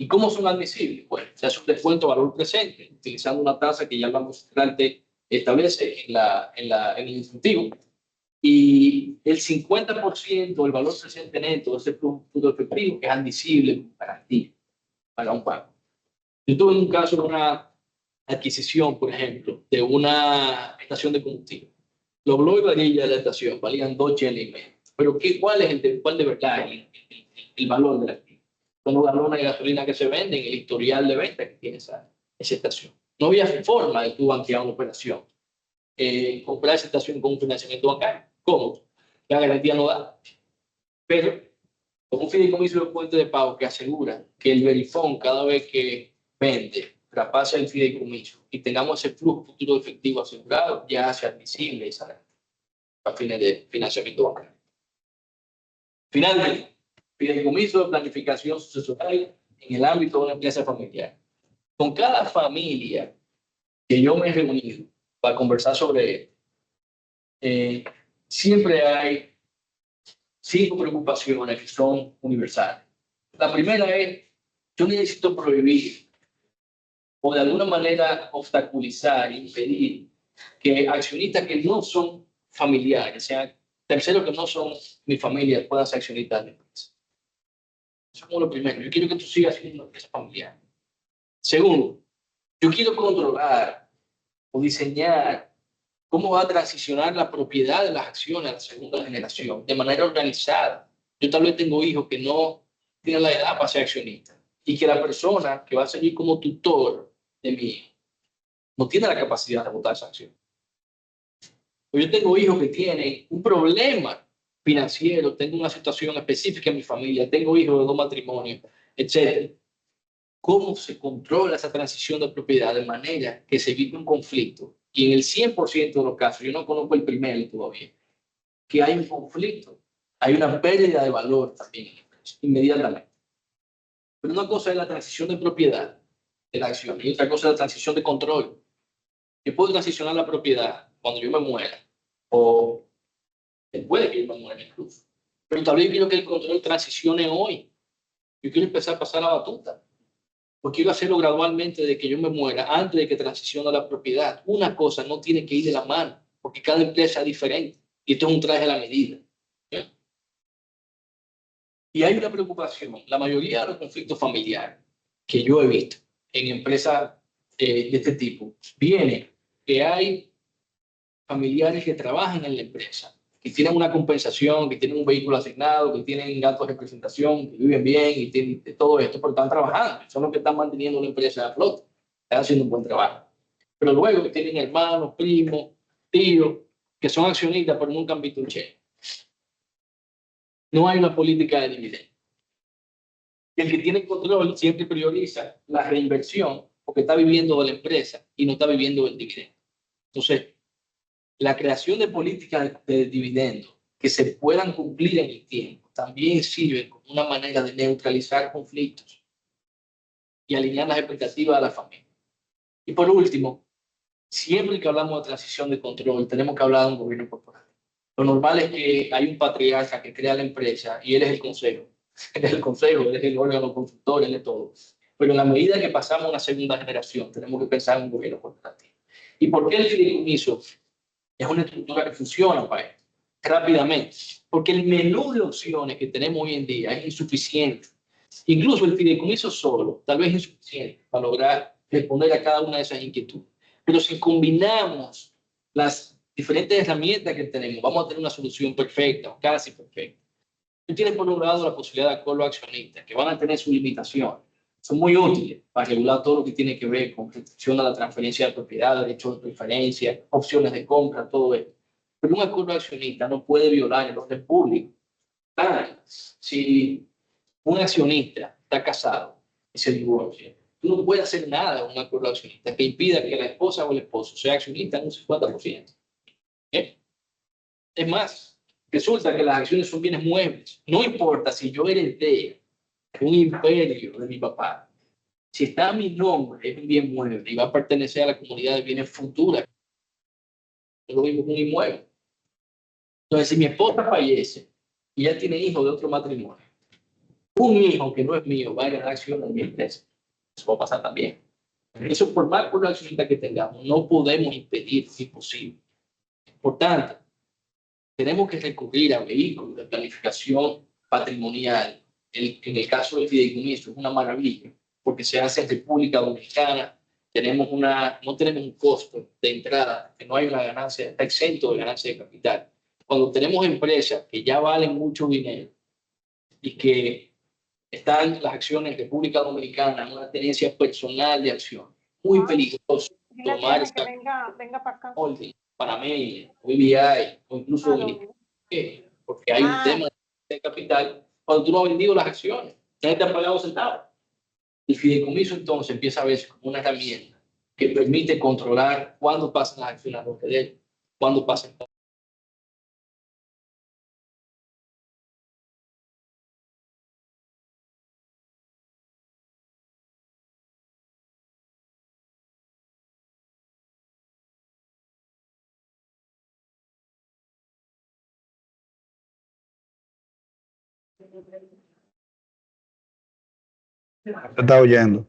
¿Y cómo son admisibles? Bueno, se hace un descuento a valor presente, utilizando una tasa que ya el Banco Central establece en el instructivo, y el 50% del valor presente neto de ese producto efectivo es admisible para ti, para un pago. Yo tuve un caso de una adquisición, por ejemplo, de una estación de combustible. Los bloques de varilla de la estación valían 2,5 cheles. Pero ¿cuál de verdad es el valor de la activo? Son los galones de gasolina que se venden, el historial de venta que tiene esa estación. No había forma de tú banquear una operación. Comprar esa estación con un financiamiento bancario. ¿Cómo? La garantía no da. Pero con un fideicomiso de fuente de pago que asegura que el verifón cada vez que vende traspase el fideicomiso y tengamos ese flujo futuro de efectivo asegurado, ya hace admisible esa garantía a fines de financiamiento bancario. Finalmente, fideicomiso de planificación sucesoral en el ámbito de una empresa familiar. Con cada familia que yo me he reunido para conversar sobre esto, eh, siempre hay 5 preocupaciones que son universales. La primera es, yo necesito prohibir o de alguna manera obstaculizar, impedir que accionistas que no son familiares, o sea, terceros que no son mi familia, puedan ser accionistas de la empresa. Eso es como lo primero. Yo quiero que tú sigas siendo una empresa familiar. Segundo, yo quiero controlar o diseñar cómo va a transicionar la propiedad de las acciones a la segunda generación de manera organizada. Yo tal vez tengo hijos que no tienen la edad para ser accionistas y que la persona que va a seguir como tutor de mi hijo no tiene la capacidad de votar esa acción. O yo tengo hijos que tienen un problema financiero, tengo una situación específica en mi familia, tengo hijos de 2 matrimonios, etc. ¿Cómo se controla esa transición de propiedad de manera que se evite un conflicto? Y en el 100% de los casos, yo no conozco el primero todavía, que hay un conflicto, hay una pérdida de valor también inmediatamente. Pero una cosa es la transición de propiedad de la acción y otra cosa es la transición de control. Yo puedo transicionar la propiedad cuando yo me muera o después de que yo me muera incluso. Pero tal vez yo quiero que el control transicione hoy. Yo quiero empezar a pasar la batuta. Porque quiero hacerlo gradualmente de que yo me muera, antes de que transicione la propiedad. Una cosa no tiene que ir de la mano, porque cada empresa es diferente. Y esto es un traje a la medida. ¿Sí? Y hay una preocupación. La mayoría de los conflictos familiares que yo he visto en empresas de este tipo, viene que hay familiares que trabajan en la empresa, que tienen una compensación, que tienen un vehículo asignado, que tienen gastos de representación, que viven bien y tienen todo esto, porque están trabajando, son los que están manteniendo la empresa a flote, están haciendo un buen trabajo. Pero luego que tienen hermanos, primos, tíos, que son accionistas, pero nunca han visto un cheque. No hay una política de dividendos. El que tiene control siempre prioriza la reinversión porque está viviendo de la empresa y no está viviendo del dividendo. Entonces, la creación de políticas de dividendos que se puedan cumplir en el tiempo también sirve como una manera de neutralizar conflictos y alinear las expectativas de la familia. Y por último, siempre que hablamos de transición de control, tenemos que hablar de un gobierno corporativo. Lo normal es que hay un patriarca que crea la empresa y él es el consejo. Él es el consejo, él es el órgano consultor, él es todo. Pero en la medida que pasamos a una segunda generación, tenemos que pensar en un gobierno corporativo. ¿Y por qué el fideicomiso es una estructura que funciona para esto rápidamente? Porque el menú de opciones que tenemos hoy en día es insuficiente. Incluso el fideicomiso solo, tal vez es insuficiente para lograr responder a cada una de esas inquietudes. Pero si combinamos las diferentes herramientas que tenemos, vamos a tener una solución perfecta o casi perfecta. Tú tienes por un lado la posibilidad de acuerdo a accionistas, que van a tener sus limitaciones. Son muy útiles para regular todo lo que tiene que ver con restricción a la transferencia de propiedad, derechos de preferencia, opciones de compra, todo esto. Pero un acuerdo accionista no puede violar el orden público. Si un accionista está casado y se divorcia, tú no puedes hacer nada en un acuerdo accionista que impida que la esposa o el esposo sea accionista en un 50%. ¿Eh? Es más, resulta que las acciones son bienes muebles. No importa si yo heredé un imperio de mi papá, si está a mi nombre, es un bien mueble y va a pertenecer a la comunidad de bienes futuras. Es lo mismo que un inmueble. Entonces, si mi esposa fallece y ya tiene hijos de otro matrimonio, un hijo que no es mío va a ganar acciones en mi empresa. Eso va a pasar también. Eso, por más por la accionista que tengamos, no podemos impedir, es imposible. Por tanto, tenemos que recurrir a vehículos de planificación patrimonial. En el caso del fideicomiso es una maravilla, porque se hace en República Dominicana, no tenemos un costo de entrada, que no hay una ganancia, está exento de ganancia de capital. Cuando tenemos empresas que ya valen mucho dinero y que están las acciones en República Dominicana en una tenencia personal de acción, muy peligroso tomar esta venga para acá. holding, Panameña, o BBI, o incluso Dominicana. Porque hay un tema de capital cuando tú no has vendido las acciones, nadie te ha pagado centavos. El fideicomiso entonces empieza a verse como una herramienta que permite controlar cuándo pasan las acciones a nombre de él, cuándo pasan Se está oyendo.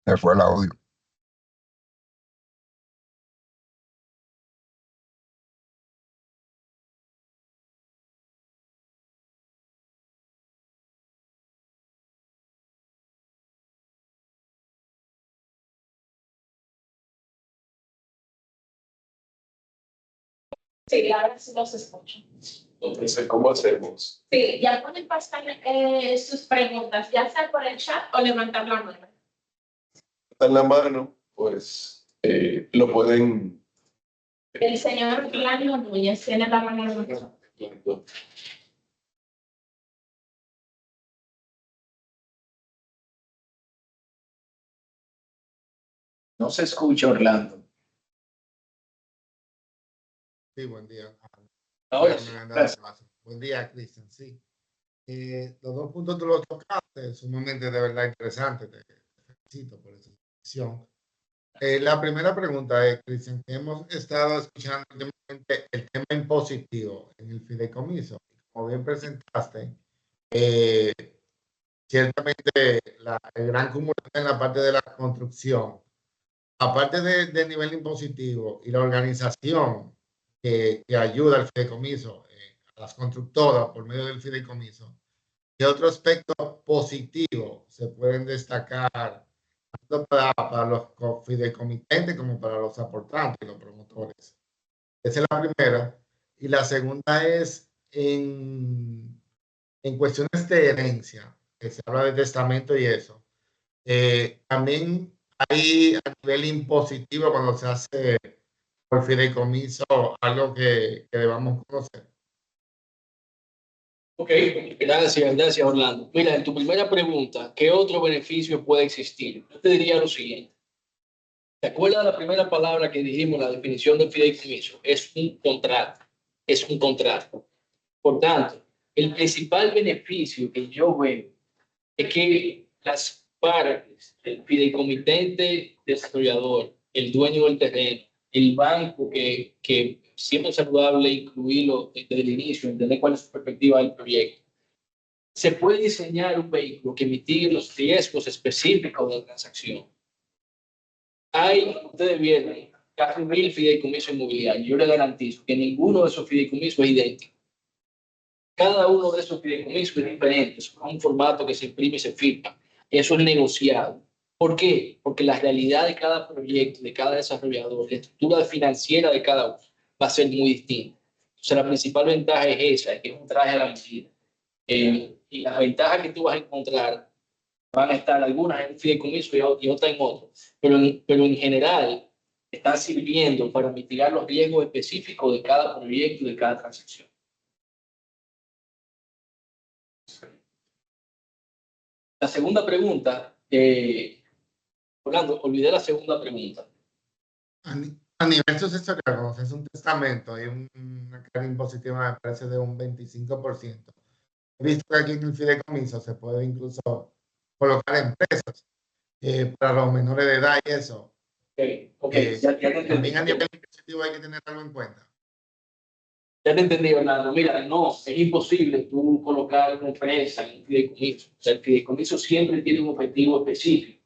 Se fue el audio. Sí, ahora sí los escucho. Entonces, ¿cómo hacemos? Sí, ya pueden pasar sus preguntas, ya sea por el chat o levantar la mano. Está en la mano, pues lo pueden... El señor Orlando Núñez tiene la mano levantada. No se escucha, Orlando. Sí, buen día. Ahora Ya sí. me han dado paso. Buen día, Cristian. Sí. Los dos puntos tú los tocaste, sumamente de verdad interesante. Te felicito por esa decisión. La primera pregunta es, Cristian, que hemos estado escuchando últimamente el tema impositivo en el fideicomiso. Como bien presentaste, eh, ciertamente el gran cúmulo está en la parte de la construcción. Aparte del nivel impositivo y la organización que ayuda al fideicomiso, a las constructoras por medio del fideicomiso, ¿qué otro aspecto positivo se pueden destacar tanto para los fideicomitentes como para los aportantes y los promotores? Esa es la primera. Y la segunda es en cuestiones de herencia, que se habla de testamento y eso. También hay a nivel impositivo cuando se hace por fideicomiso algo que debamos conocer. Ok, gracias, Orlando. Mira, en tu primera pregunta, ¿qué otro beneficio puede existir? Yo te diría lo siguiente. ¿Te acuerdas de la primera palabra que dijimos, la definición del fideicomiso? Es un contrato. Es un contrato. Por tanto, el principal beneficio que yo veo es que las partes, el fideicomitente desarrollador, el dueño del terreno, el banco que siempre es saludable incluirlo desde el inicio, entender cuál es su perspectiva del proyecto. Se puede diseñar un vehículo que mitigue los riesgos específicos de la transacción. Ustedes vieron, casi 1000 fideicomisos inmobiliarios. Yo les garantizo que ninguno de esos fideicomisos es idéntico. Cada uno de esos fideicomisos es diferente, es un formato que se imprime y se firma. Eso es negociado. ¿Por qué? Porque la realidad de cada proyecto, de cada desarrollador, la estructura financiera de cada uno va a ser muy distinta. Entonces, la principal ventaja es esa, que es un traje a la medida. Y las ventajas que tú vas a encontrar van a estar algunas en un fideicomiso y otras en otro. Pero en general, están sirviendo para mitigar los riesgos específicos de cada proyecto y de cada transacción. La segunda pregunta, Orlando, olvidé la segunda pregunta. A nivel sucesorial, cuando se hace un testamento, hay una carga impositiva, me parece, de un 25%. He visto que aquí en el fideicomiso se puede incluso colocar empresas para los menores de edad y eso. Okay. Ya te entendí. También a nivel impositivo hay que tener algo en cuenta. Ya te entendí, Orlando. Mira, no, es imposible tú colocar una empresa en un fideicomiso. O sea, el fideicomiso siempre tiene un objetivo específico.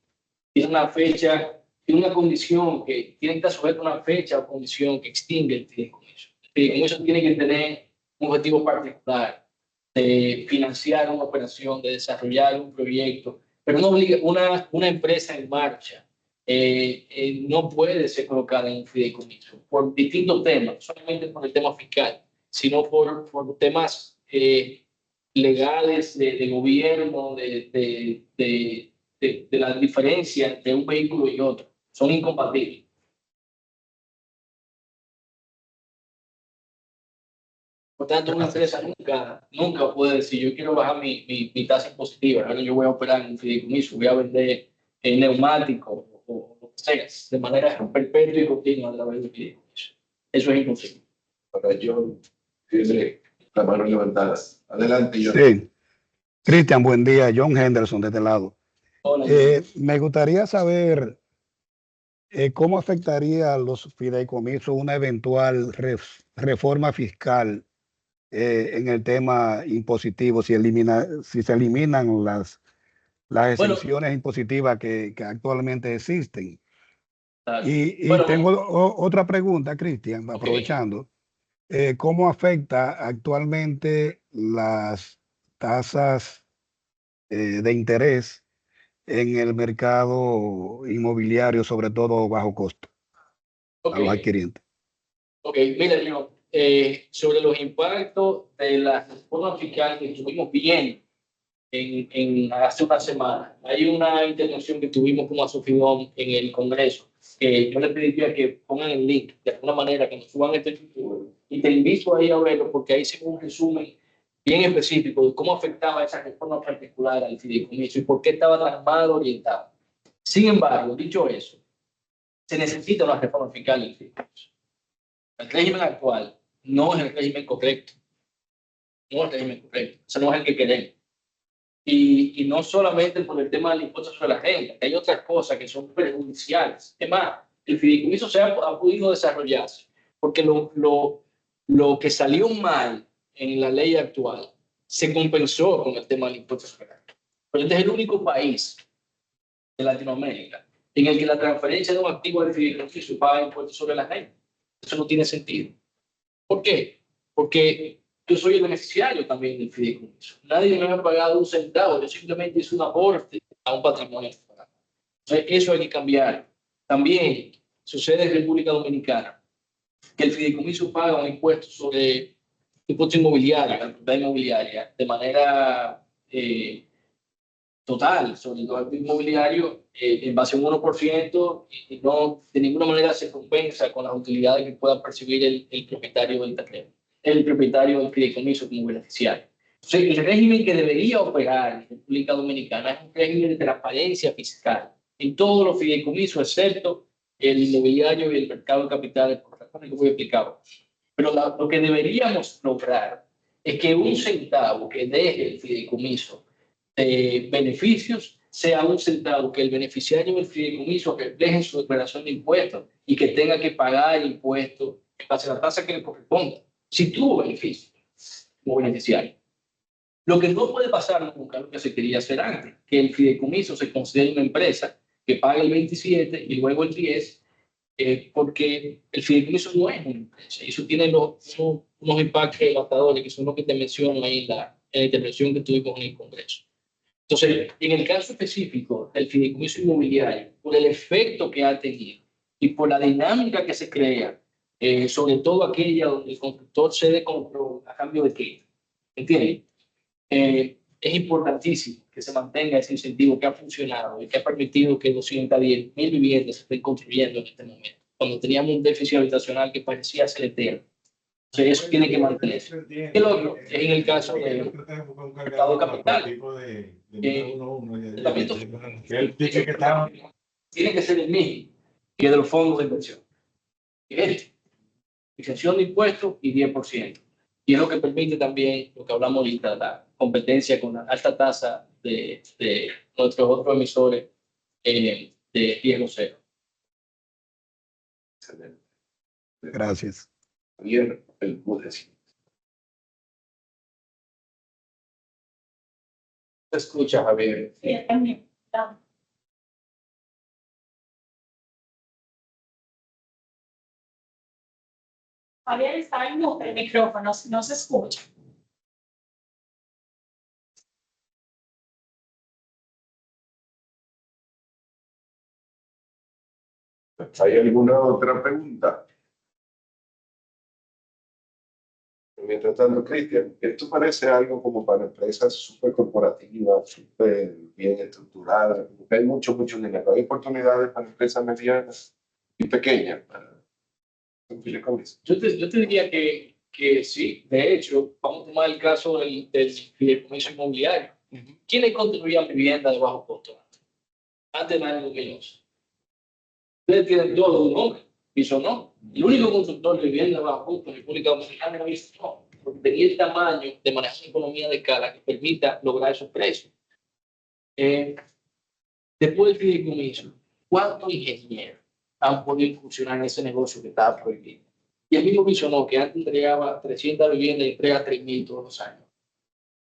Tiene una fecha, tiene una condición que tiene que estar sujeto a una fecha o condición que extingue el fideicomiso. El fideicomiso tiene que tener un objetivo particular de financiar una operación, de desarrollar un proyecto, pero una empresa en marcha no puede ser colocada en un fideicomiso por distintos temas, no solamente por el tema fiscal, sino por temas legales de gobierno, de la diferencia entre un vehículo y otro. Son incompatibles. Por tanto, una empresa nunca puede decir, yo quiero bajar mi tasa impositiva, ahora yo voy a operar en un fideicomiso, voy a vender neumáticos o lo que sea, de manera perpetua y continua a través del fideicomiso. Eso es imposible. Para yo, Tiene la mano levantada. Adelante, yo. Sí. Cristian, buen día. John Henderson, de este lado. Hola, Me gustaría saber cómo afectaría a los fideicomisos una eventual reforma fiscal en el tema impositivo, si se eliminan las bueno, exenciones impositivas que actualmente existen. claro. Y Bueno, tengo otra pregunta, Cristian, ok. aprovechando. ¿Cómo afecta actualmente las tasas de interés en el mercado inmobiliario, sobre todo bajo costo, Ok, a los adquirientes? ok, mira, yo, sobre los impactos de la reforma fiscal que estuvimos viendo hace una semana, hay una intervención que tuvimos como Asofidón en el Congreso, que yo le pediría que pongan el link de alguna manera, que nos suban este título, y te invito ahí a verlo, porque ahí se ve un resumen bien específico de cómo afectaba esa reforma particular al fideicomiso y por qué estaba tan mal orientado. Sin embargo, dicho eso, se necesita una reforma fiscal del fideicomiso. El régimen actual no es el régimen correcto, no es el régimen correcto, ese no es el que queremos. Y no solamente por el tema del impuesto sobre la renta, que hay otras cosas que son perjudiciales. Es más, el fideicomiso ha podido desarrollarse porque lo que salió mal en la ley actual se compensó con el tema del impuesto sobre la renta. Pero este es el único país de Latinoamérica en el que la transferencia de un activo del fideicomiso paga impuestos sobre la renta. Eso no tiene sentido. ¿Por qué? Porque yo soy el beneficiario también del fideicomiso. Nadie me ha pagado un centavo, yo simplemente hice un aporte a un patrimonio. Entonces, eso hay que cambiar. También sucede en República Dominicana que el fideicomiso paga un impuesto sobre impuesto inmobiliario, la propiedad inmobiliaria, de manera total sobre el activo inmobiliario en base a un 1% y no de ninguna manera se compensa con las utilidades que pueda percibir el propietario del terreno, el propietario del fideicomiso como beneficiario. Entonces, el régimen que debería operar en República Dominicana es un régimen de transparencia fiscal en todos los fideicomisos, excepto el inmobiliario y el mercado de capitales, por razones que voy a explicar. Pero lo que deberíamos lograr es que un centavo que deje el fideicomiso de beneficios sea un centavo que el beneficiario del fideicomiso refleje en su declaración de impuestos y que tenga que pagar impuestos en base a la tasa que le corresponda, si tuvo beneficio como beneficiario. Lo que no puede pasar nunca, lo que se quería hacer antes, que el fideicomiso se considere una empresa que pague el 27 y luego el 10, porque el fideicomiso no es una empresa y eso tiene unos impactos devastadores que son los que te menciono ahí en la intervención que tuvimos en el Congreso. Entonces, en el caso específico del fideicomiso inmobiliario, por el efecto que ha tenido y por la dinámica que se crea, sobre todo aquella donde el constructor cede control a cambio de qué, ¿entiendes? Es importantísimo que se mantenga ese incentivo que ha funcionado y que ha permitido que 210.000 viviendas se estén construyendo en este momento, cuando teníamos un déficit habitacional que parecía ser eterno. Entonces, eso tiene que mantenerse. El otro es en el caso del mercado capital. Tiene que ser el mismo que de los fondos de inversión. Exención de impuestos y 10%. Y es lo que permite también lo que hablamos ahorita, la competencia con la alta tasa de nuestros otros emisores de riesgo cero. Excelente. Gracias. Javier, el Budes. ¿Te escucha, Javier? Sí, también. Javier está en mute el micrófono, no se escucha. ¿Hay alguna otra pregunta? Mientras tanto, Cristian, esto parece algo como para empresas súper corporativas, súper bien estructuradas, porque hay mucho dinero. Hay oportunidades para empresas medianas y pequeñas. Yo te diría que sí. De hecho, vamos a tomar el caso del fideicomiso inmobiliario. ¿Quiénes construían vivienda de bajo costo antes del año 2011? Ustedes tienen todo un nombre, piso no. El único constructor de vivienda de bajo costo en República Dominicana es no, porque tenía el tamaño de manejar una economía de escala que permita lograr esos precios. Después del fideicomiso, ¿cuántos ingenieros han podido incursionar en ese negocio que estaba prohibido? Y él mismo mencionó que antes entregaba 300 viviendas y entrega 3.000 todos los años.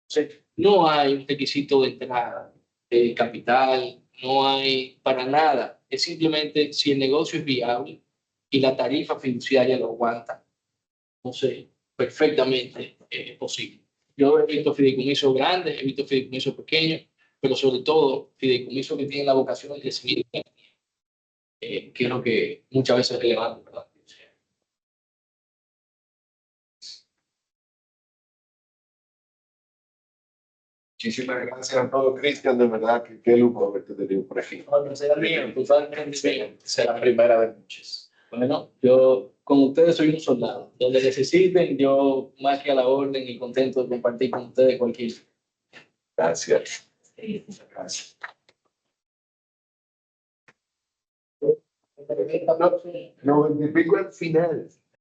Entonces, no hay un requisito de entrada de capital, no hay para nada. Es simplemente si el negocio es viable y la tarifa fiduciaria lo aguanta. Entonces, perfectamente es posible. Yo he visto fideicomisos grandes, he visto fideicomisos pequeños, pero sobre todo fideicomisos que tienen la vocación de crecimiento, que es lo que muchas veces es relevante, ¿verdad? Muchísimas gracias a todos, Cristian. De verdad que qué lujo haberte tenido por aquí. No, será mío, totalmente mío. Será la primera de muchas. Bueno, yo con ustedes soy un soldado. Donde necesiten, yo más que a la orden y contento de compartir con ustedes cualquier. Gracias. Gracias. No, y pico al final.